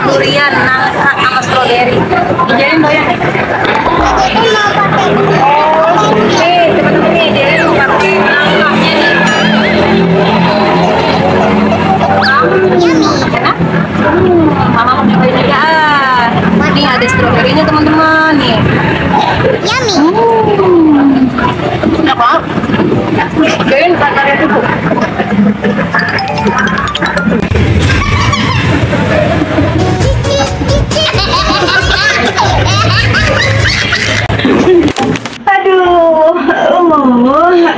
Durian, nangka, sama stroberi. Jadi doyan nih. Teman-teman nih, jadi pakai nangkanya nih. Enak? Mama mau cobain aja. Ini ada stroberinya teman-teman nih. Yummy. Apa? Join pakai dulu.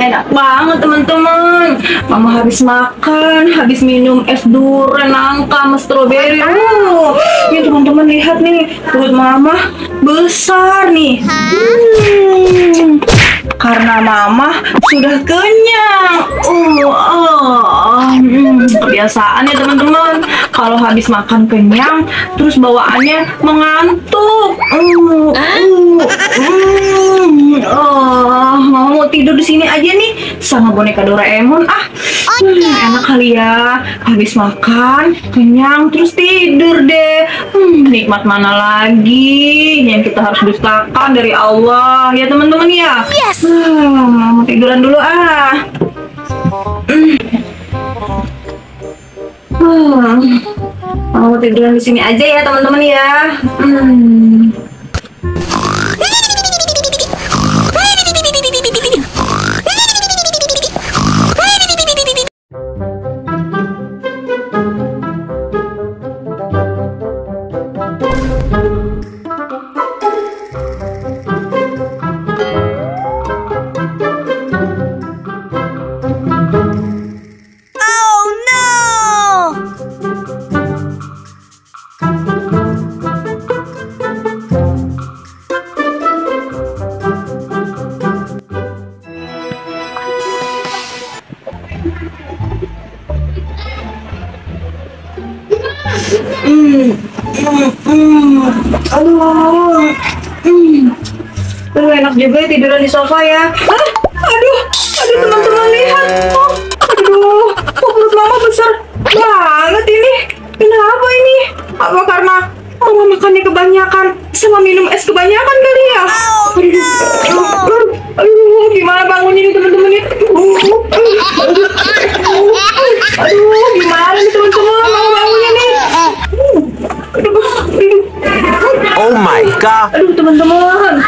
Enak banget teman-teman. Mama habis makan, habis minum es durian, nangka, sama stroberi. Ini teman-teman lihat nih, perut mama besar nih. Karena mama sudah kenyang. Kebiasaan ya teman-teman. Kalau habis makan kenyang, terus bawaannya mengantuk. Mama mau tidur di sini aja nih sama boneka Doraemon. Enak kali ya. Habis makan kenyang terus tidur deh. Nikmat mana lagi yang kita harus dustakan dari Allah ya teman-teman ya. Yes. Mau tiduran dulu mau tiduran di sini aja ya teman-teman ya. Aduh, enak juga ya tiduran di sofa ya. Aduh teman-teman lihat. Aduh, perut mama besar banget ini. Kenapa ini? Apa karena mama makannya kebanyakan sama minum es kebanyakan kali ya? Aduh, gimana bangunnya nih teman-teman nih? Aduh, gimana nih teman-teman mau bangunnya nih? Oh my god. Aduh teman-teman.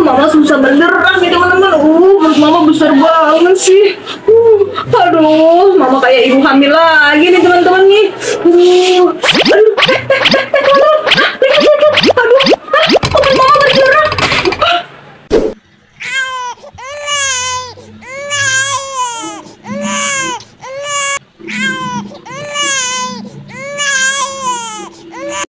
Mama susah beneran nih teman-teman. Perut mama besar banget sih. Aduh, mama kayak ibu hamil lagi nih teman-teman nih.